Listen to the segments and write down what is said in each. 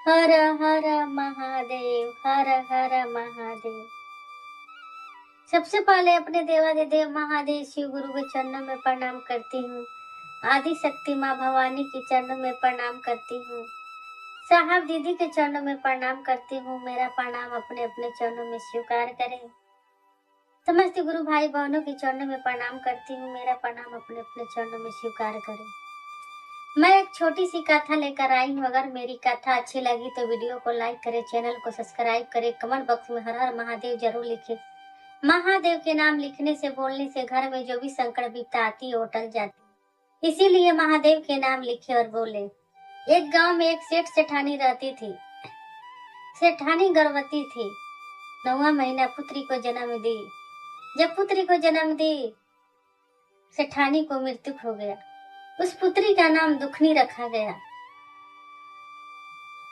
हर हर महादेव, हर हर महादेव। सबसे पहले अपने देवाधिदेव महादेव शिव गुरु के चरणों में प्रणाम करती हूँ। आदि शक्ति माँ भवानी के चरणों में प्रणाम करती हूँ। साहब दीदी के चरणों में प्रणाम करती हूँ। मेरा प्रणाम अपने अपने चरणों में स्वीकार करें। समस्त गुरु भाई बहनों के चरणों में प्रणाम करती हूँ। मेरा प्रणाम अपने अपने चरणों में स्वीकार करें। मैं एक छोटी सी कथा लेकर आई हूँ। अगर मेरी कथा अच्छी लगी तो वीडियो को लाइक करें, चैनल को सब्सक्राइब करें, कमेंट बॉक्स में हर हर महादेव जरूर लिखें। महादेव के नाम लिखने से, बोलने से घर में जो भी संकट विपदा आती है वो टल जाती। इसीलिए महादेव के नाम लिखे और बोले। एक गांव में एक सेठ सेठानी रहती थी। सेठानी गर्भवती थी। 9वां महीना पुत्री को जन्म दी। जब पुत्री को जन्म दी, सेठानी को मृत्यु हो गया। उस पुत्री का नाम दुखनी रखा गया।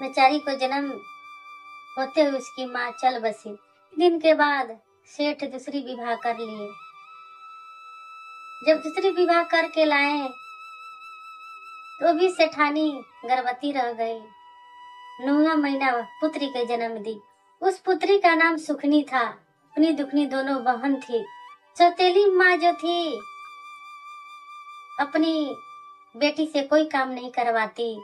बेचारी को जन्म होते हुए उसकी माँ चल बसी। दिन के बाद सेठ दूसरी विवाह कर लिए। जब दूसरी विवाह करके लाए तो भी सेठानी गर्भवती रह गई। 9वां महीना पुत्री के जन्म दी। उस पुत्री का नाम सुखनी था। अपनी दुखनी दोनों बहन थी। सौतेली माँ जो थी अपनी बेटी से कोई काम नहीं करवाती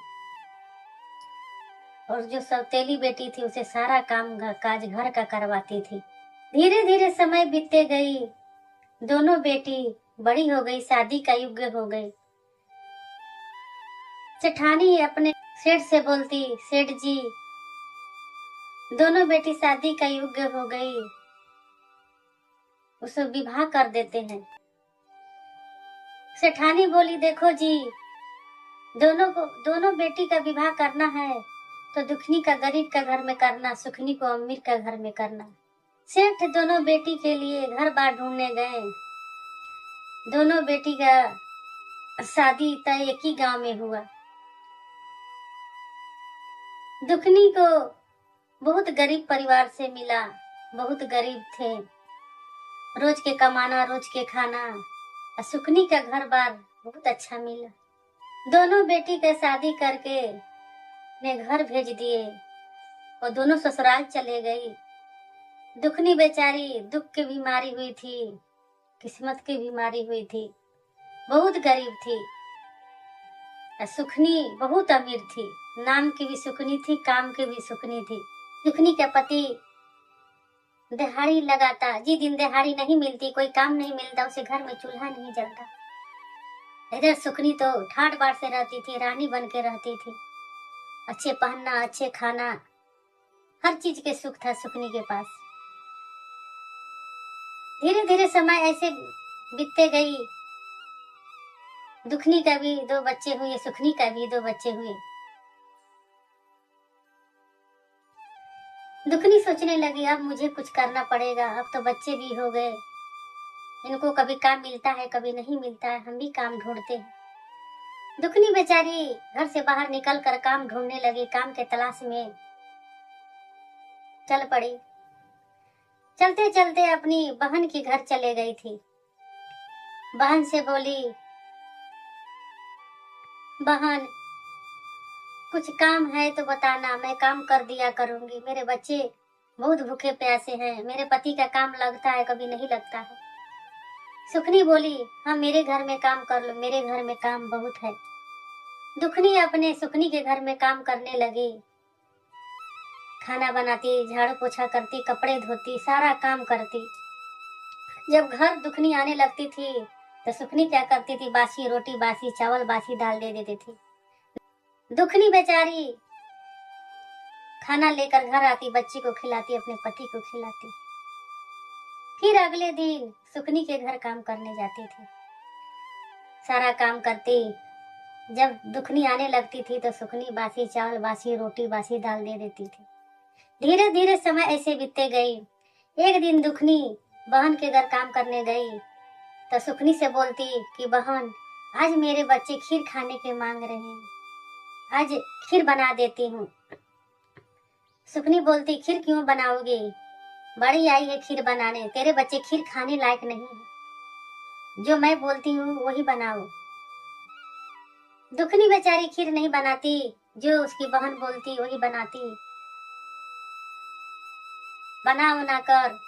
और जो सौतेली बेटी थी उसे सारा काम काज घर का करवाती थी। धीरे धीरे समय बीतते गई। दोनों बेटी बड़ी हो गई, शादी का युग हो गई। सेठानी अपने सेठ से बोलती, सेठ जी दोनों बेटी शादी का युग हो गई, उसे विवाह कर देते हैं। सेठानी बोली, देखो जी दोनों बेटी का विवाह करना है तो दुखनी का गरीब का घर में करना, सुखनी को अमीर का घर में करना। सेठ दोनों बेटी के लिए घर बार ढूंढने गए। दोनों बेटी का शादी तय एक ही गांव में हुआ। दुखनी को बहुत गरीब परिवार से मिला। बहुत गरीब थे, रोज के कमाना रोज के खाना। और सुखनी का घर बार बहुत अच्छा मिला। दोनों बेटी का शादी करके ने घर भेज दिए और दोनों ससुराल चले गई। दुखनी बेचारी दुख की बीमारी हुई थी, किस्मत की बीमारी हुई थी, बहुत गरीब थी। और सुखनी बहुत अमीर थी। नाम की भी सुखनी थी, काम की भी सुखनी थी। सुखनी का पति दिहाड़ी लगाता। जी दिन दिहाड़ी नहीं मिलती, कोई काम नहीं मिलता, उसे घर में चूल्हा नहीं जलता। इधर सुखनी तो ठाट बाट से रहती थी, रानी बन के रहती थी। अच्छे पहनना, अच्छे खाना, हर चीज के सुख था सुखनी के पास। धीरे धीरे समय ऐसे बीतते गई। दुखनी का भी 2 बच्चे हुए, सुखनी का भी 2 बच्चे हुए। दुखनी सोचने लगी, अब मुझे कुछ करना पड़ेगा। अब तो बच्चे भी हो गए, इनको कभी काम मिलता है कभी नहीं मिलता है, हम भी काम ढूंढते हैं। दुखनी बेचारी घर से बाहर निकल कर काम ढूंढने लगी। काम के तलाश में चल पड़ी। चलते चलते अपनी बहन के घर चले गई थी। बहन से बोली, बहन कुछ काम है तो बताना, मैं काम कर दिया करूंगी। मेरे बच्चे बहुत भूखे प्यासे हैं, मेरे पति का काम लगता है कभी नहीं लगता है। सुखनी बोली, हाँ मेरे घर में काम कर लो, मेरे घर में काम बहुत है। दुखनी अपने सुखनी के घर में काम करने लगी। खाना बनाती, झाड़ू पोछा करती, कपड़े धोती, सारा काम करती। जब घर दुखनी आने लगती थी तो सुखनी क्या करती थी, बासी रोटी, बासी चावल, बासी दाल दे देती थी। दुखनी बेचारी खाना लेकर घर आती, बच्ची को खिलाती, अपने पति को खिलाती। फिर अगले दिन सुखनी के घर काम करने जाती थी। सारा काम करती। जब दुखनी आने लगती थी तो सुखनी बासी चावल, बासी रोटी, बासी दाल दे देती थी। धीरे धीरे समय ऐसे बीतते गई। एक दिन दुखनी बहन के घर काम करने गई तो सुखनी से बोलती कि बहन आज मेरे बच्चे खीर खाने के मांग रहे हैं, आज खीर बना देती हूँ। सुखनी बोलती, खीर क्यों बनाओगी, बड़ी आई है खीर बनाने, तेरे बच्चे खीर खाने लायक नहीं है, जो मैं बोलती हूँ वही बनाओ। दुखनी बेचारी खीर नहीं बनाती। जो उसकी बहन बोलती वही बनाती। बना बना कर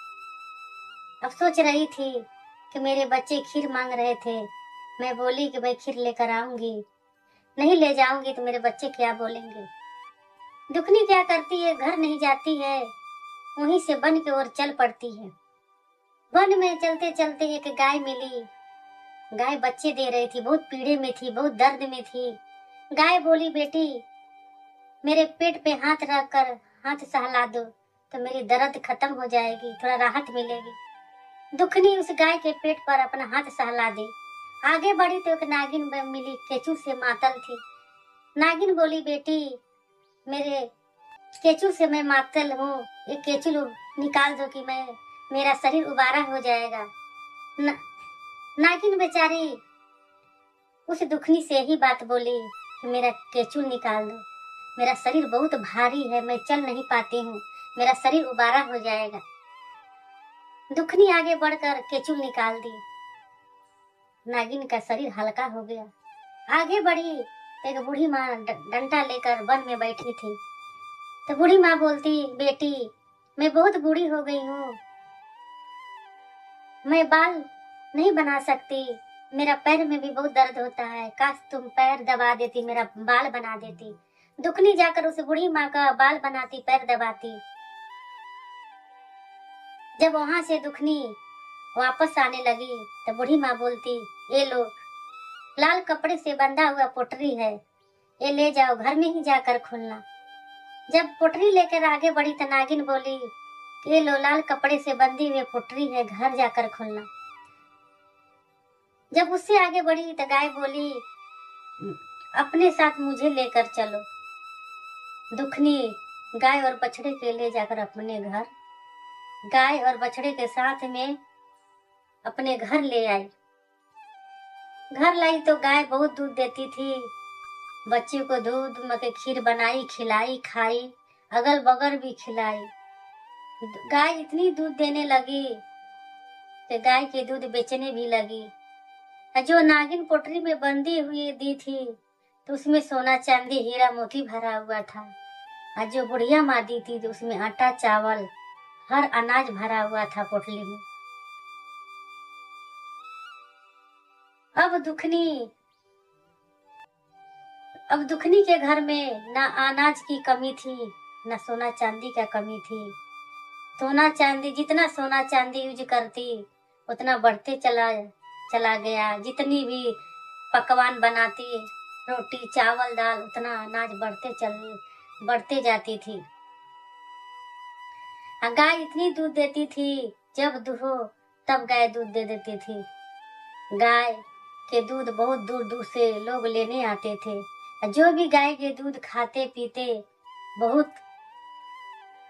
अब सोच रही थी कि मेरे बच्चे खीर मांग रहे थे। मैं बोली कि मैं खीर लेकर आऊंगी, नहीं ले जाऊंगी तो मेरे बच्चे क्या बोलेंगे। दुखनी क्या करती है, घर नहीं जाती है, वहीं से वन की ओर चल पड़ती है। वन में चलते चलते एक गाय मिली। गाय बच्चे दे रही थी, बहुत पीड़े में थी, बहुत दर्द में थी। गाय बोली, बेटी मेरे पेट पे हाथ रख कर हाथ सहला दो तो मेरी दर्द खत्म हो जाएगी, थोड़ा राहत मिलेगी। दुखनी उस गाय के पेट पर अपना हाथ सहला दी। आगे बढ़ी तो एक नागिन मिली, केचू से मातल थी। नागिन बोली, बेटी मेरे केचू से मैं मातल हूँ, एक केचू निकाल दो कि मेरा शरीर उबारा हो जाएगा। नागिन बेचारी उस दुखनी से ही बात बोली कि मेरा केचू निकाल दो, मेरा शरीर बहुत भारी है, मैं चल नहीं पाती हूँ, मेरा शरीर उबारा हो जाएगा। दुखनी आगे बढ़कर केचू निकाल दी। नागिन का शरीर हल्का हो गया। आगे बढ़ी तो एक बूढ़ी माँ डंडा लेकर वन में बैठी थी। तो बूढ़ी माँ बोलती, बेटी मैं बहुत बूढ़ी हो गई हूँ, मैं बाल नहीं बना सकती, मेरा पैर में भी बहुत दर्द होता है, काश तुम पैर दबा देती, मेरा बाल बना देती। दुखनी जाकर उस बूढ़ी माँ का बाल बनाती, पैर दबाती। जब वहां से दुखनी वापस आने लगी तो बूढ़ी माँ बोलती, ये लो लाल कपड़े से बंधा हुआ पोटरी है, ये ले जाओ, घर में ही जाकर खोलना। जब पोटरी लेकर आगे बढ़ी तो नागिन बोली, ये लो लाल कपड़े से बंधी हुई पोटरी है, घर जाकर खोलना। जब उससे आगे बढ़ी तो गाय बोली, अपने साथ मुझे लेकर चलो। दुखनी गाय और बछड़े के ले जाकर अपने घर, गाय और बछड़े के साथ में अपने घर ले आई। घर लाई तो गाय बहुत दूध देती थी, बच्चे को दूध मके खीर बनाई, खिलाई, खाई, अगल बगल भी खिलाई। गाय इतनी दूध देने लगी कि गाय के दूध बेचने भी लगी। जो नागिन पोटरी में बंदी हुई दी थी तो उसमें सोना चांदी हीरा मोती भरा हुआ था, और जो बुढ़िया माँ दी थी तो उसमें आटा चावल हर अनाज भरा हुआ था पोटली में। अब दुखनी के घर में ना अनाज की कमी थी, ना सोना चांदी का कमी थी। सोना चांदी, जितना सोना चांदी यूज करती उतना बढ़ते चला गया। जितनी भी पकवान बनाती, रोटी चावल दाल, उतना अनाज बढ़ते जाती थी। गाय इतनी दूध देती थी, जब दुहो तब गाय दूध दे देती थी। गाय के दूध बहुत दूर दूर से लोग लेने आते थे। जो भी गाय के दूध खाते पीते बहुत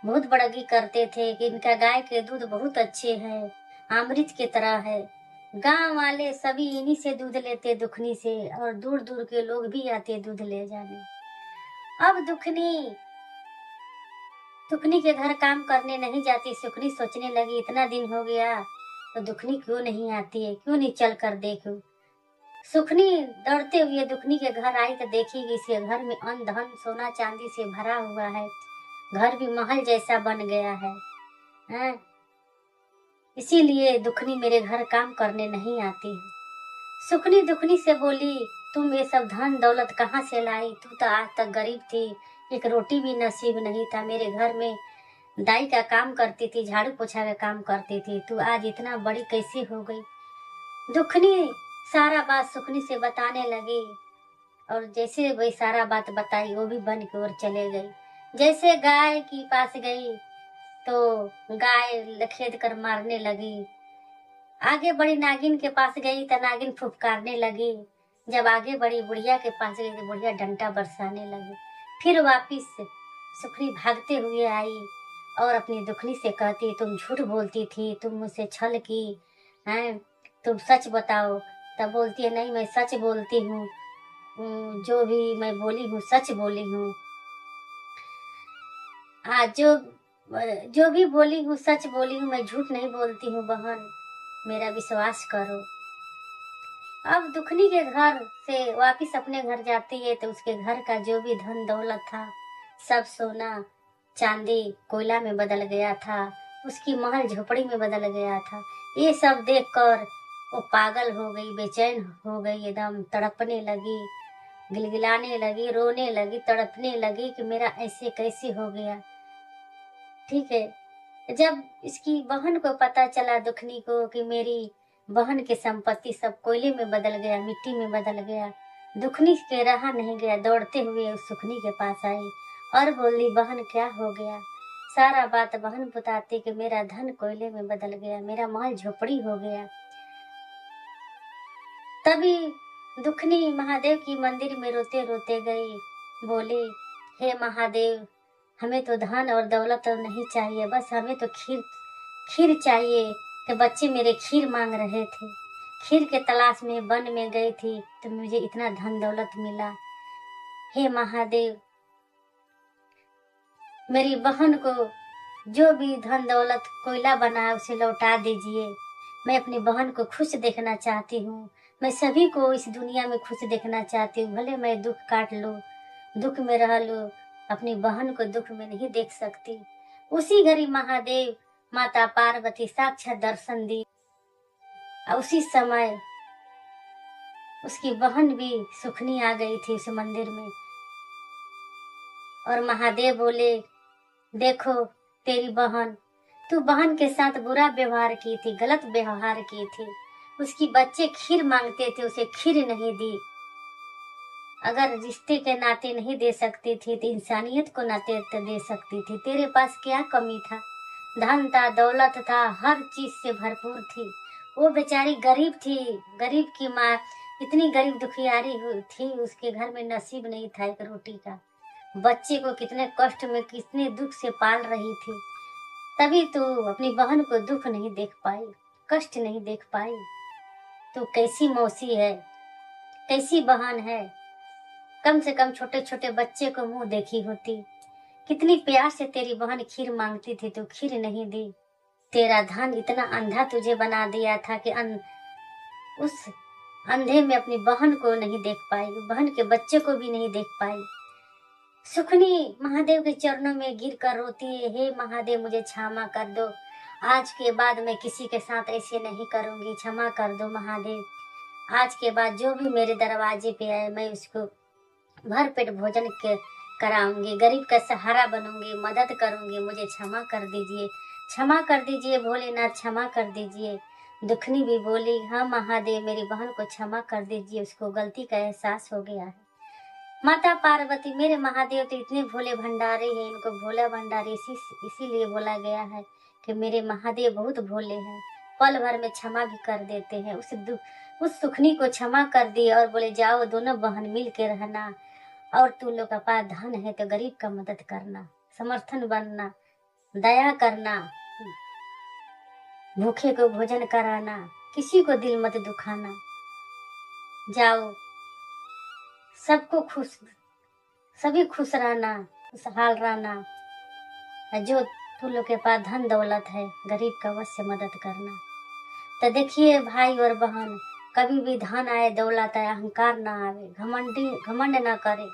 बहुत बड़गी करते थे कि इनका गाय के दूध बहुत अच्छे हैं, अमृत की तरह है। गांव वाले सभी इन्हीं से दूध लेते, दुखनी से, और दूर दूर के लोग भी आते दूध ले जाने। अब दुखनी के घर काम करने नहीं जाती। सुखनी सोचने लगी, इतना दिन हो गया तो दुखनी क्यों नहीं आती है, क्यों नहीं चल कर देखूं। सुखनी दौड़ते हुए दुखनी के घर आई तो देखी कि इसके घर में अन्न धन सोना चांदी से भरा हुआ है, घर भी महल जैसा बन गया है। इसीलिए दुखनी मेरे घर काम करने नहीं आती है। सुखनी दुखनी से बोली, तुम ये सब धन दौलत कहाँ से लाई, तू तो आज तक गरीब थी, एक रोटी भी नसीब नहीं था, मेरे घर में दाई का काम करती थी, झाड़ू पोछा का काम करती थी, तू आज इतना बड़ी कैसे हो गई। दुखनी सारा बात सुखनी से बताने लगी, और जैसे वही सारा बात बताई वो भी बन की ओर चले गई। जैसे गाय की पास गई तो गाय लखेद कर मारने लगी। आगे बड़ी नागिन के पास गई तो नागिन फुफकारने लगी। जब आगे बड़ी बुढ़िया के पास गई तो बुढ़िया डंडा बरसाने लगी। फिर वापिस सुखनी भागते हुए आई और अपनी दुखनी से कहती, तुम झूठ बोलती थी, तुम मुझसे छल की हैं, तुम सच बताओ। तब बोलती है, नहीं मैं सच बोलती हूँ, जो भी मैं बोली हूँ सच बोली हूँ। आज जो भी बोली हूँ सच बोली हूँ, मैं झूठ नहीं बोलती हूँ बहन, मेरा विश्वास करो। अब दुखनी के घर से वापिस अपने घर जाती है तो उसके घर का जो भी धन दौलत था सब सोना चांदी कोयला में बदल गया था, उसकी महल झोपड़ी में बदल गया था। ये सब देखकर वो पागल हो गई, बेचैन हो गई, एकदम तड़पने लगी, गिलगिलाने लगी, रोने लगी, तड़पने लगी कि मेरा ऐसे कैसे हो गया। ठीक है, जब इसकी बहन को पता चला दुखनी को कि मेरी बहन की संपत्ति सब कोयले में बदल गया, मिट्टी में बदल गया, दुखनी के रहा नहीं गया, दौड़ते हुए उस सुखनी के पास आई और बोली, बहन क्या हो गया। सारा बात बहन बताती कि मेरा धन कोयले में बदल गया, मेरा महल झोपड़ी हो गया। तभी दुखनी महादेव की मंदिर में रोते रोते गई, बोली, हे महादेव, हमें तो धन और दौलत तो नहीं चाहिए, बस हमें तो खीर चाहिए। कि बच्चे मेरे खीर मांग रहे थे, खीर के तलाश में वन में गई थी तो मुझे इतना धन दौलत मिला। हे महादेव, मेरी बहन को जो भी धन दौलत कोयला बना है उसे लौटा दीजिए। मैं अपनी बहन को खुश देखना चाहती हूँ, मैं सभी को इस दुनिया में खुश देखना चाहती हूँ। भले मैं दुख काट लूँ, दुख में रह लूँ, अपनी बहन को दुख में नहीं देख सकती। उसी घड़ी महादेव माता पार्वती साक्षात दर्शन दी। उसी समय उसकी बहन भी सुखनी आ गई थी उस मंदिर में और महादेव बोले, देखो तेरी बहन, तू बहन के साथ बुरा व्यवहार की थी, गलत व्यवहार की थी। उसकी बच्चे खीर मांगते थे, उसे खीर नहीं दी। अगर रिश्ते के नाते नहीं दे सकती थी तो इंसानियत को नाते दे सकती थी। तेरे पास क्या कमी था? धन था, दौलत था, हर चीज से भरपूर थी। वो बेचारी गरीब थी, गरीब की माँ इतनी गरीब दुखियारी थी, उसके घर में नसीब नहीं था एक रोटी का। बच्चे को कितने कष्ट में कितने दुख से पाल रही थी, तभी तो अपनी बहन को दुख नहीं देख पाई, कष्ट नहीं देख पाई। तो कैसी मौसी है, कैसी बहन है। कम से कम छोटे छोटे बच्चे को मुंह देखी होती। कितनी प्यार से तेरी बहन खीर मांगती थी तो खीर नहीं दी। तेरा धन इतना अंधा तुझे बना दिया था कि उस अंधे में अपनी बहन को नहीं देख पाई, बहन के बच्चे को भी नहीं देख पाई। सुखनी महादेव के चरणों में गिर कर रोती है, हे महादेव मुझे क्षमा कर दो, आज के बाद मैं किसी के साथ ऐसे नहीं करूंगी, क्षमा कर दो महादेव। आज के बाद जो भी मेरे दरवाजे पे आए मैं उसको भर पेट भोजन के कराऊंगी, गरीब का सहारा बनूंगी, मदद करूंगी, मुझे क्षमा कर दीजिए, क्षमा कर दीजिए भोलेनाथ, क्षमा कर दीजिए। दुखनी भी बोली, हाँ महादेव मेरी बहन को क्षमा कर दीजिए, उसको गलती का एहसास हो गया है। माता पार्वती, मेरे महादेव तो इतने भोले भंडारी हैं, इनको भोला भंडारी इसीलिए बोला गया है कि मेरे महादेव बहुत भोले हैं, पल भर में क्षमा भी कर देते हैं। उस सुखनी को क्षमा कर दिए और बोले, जाओ दोनों बहन मिल के रहना, और तू लोग का पास धन है तो गरीब का मदद करना, समर्थन बनना, दया करना, भूखे को भोजन कराना, किसी को दिल मत दुखाना। जाओ सबको खुश, सभी खुश रहना, खुशहाल रहना। जो तू लोग के पास धन दौलत है गरीब का अवश्य मदद करना। तो देखिए भाई और बहन, कभी भी धन आए दौलत आए अहंकार ना आवे, घमंड ना करे।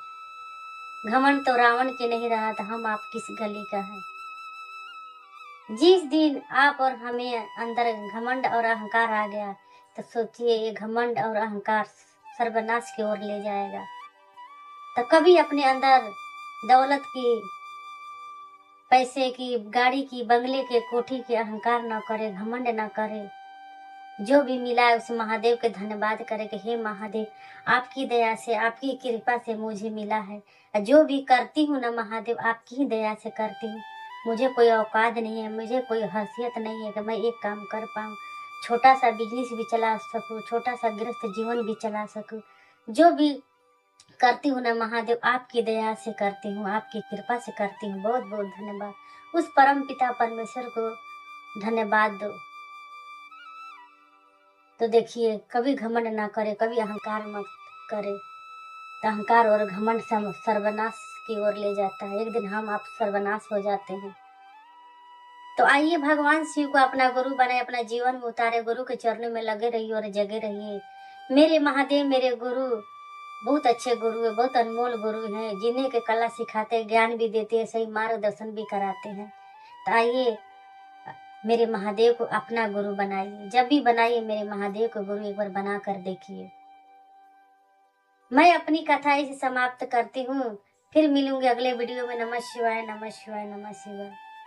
घमंड तो रावण के नहीं रहा था, हम आप किस गली का है। जिस दिन आप और हमें अंदर घमंड और अहंकार आ गया तो सोचिए ये घमंड और अहंकार सर्वनाश की ओर ले जाएगा। तो कभी अपने अंदर दौलत की, पैसे की, गाड़ी की, बंगले के, कोठी के अहंकार न करे, घमंड न करे। जो भी मिला है उस महादेव के धन्यवाद करे कि हे महादेव आपकी दया से, आपकी कृपा से मुझे मिला है। जो भी करती हूँ ना महादेव आपकी ही दया से करती हूँ। मुझे कोई औकात नहीं है, मुझे कोई हैसियत नहीं है कि मैं एक काम कर पाऊँ, छोटा सा बिजनेस भी चला सकूँ, छोटा सा गृहस्थ जीवन भी चला सकूँ। जो भी करती हूँ ना महादेव आपकी दया से करती हूँ, आपकी कृपा से करती हूँ। बहुत बहुत धन्यवाद। उस परम पिता परमेश्वर को धन्यवाद दो। तो देखिए कभी घमंड ना करे, कभी अहंकार मत करे। तो अहंकार और घमंड सर्वनाश की ओर ले जाता है। एक दिन हम आप सर्वनाश हो जाते हैं। तो आइए भगवान शिव को अपना गुरु बनाए, अपना जीवन में उतारे, गुरु के चरणों में लगे रहिए और जगे रहिए। मेरे महादेव मेरे गुरु बहुत अच्छे गुरु है, बहुत अनमोल गुरु हैं, जिन्हें के कला सिखाते हैं, ज्ञान भी देते हैं, सही मार्गदर्शन भी कराते हैं। तो आइए मेरे महादेव को अपना गुरु बनाइए। जब भी बनाइए मेरे महादेव को गुरु एक बार बना कर देखिए। मैं अपनी कथा इसे समाप्त करती हूँ। फिर मिलूंगी अगले वीडियो में। नमः शिवाय, नमः शिवाय, नमः शिवाय।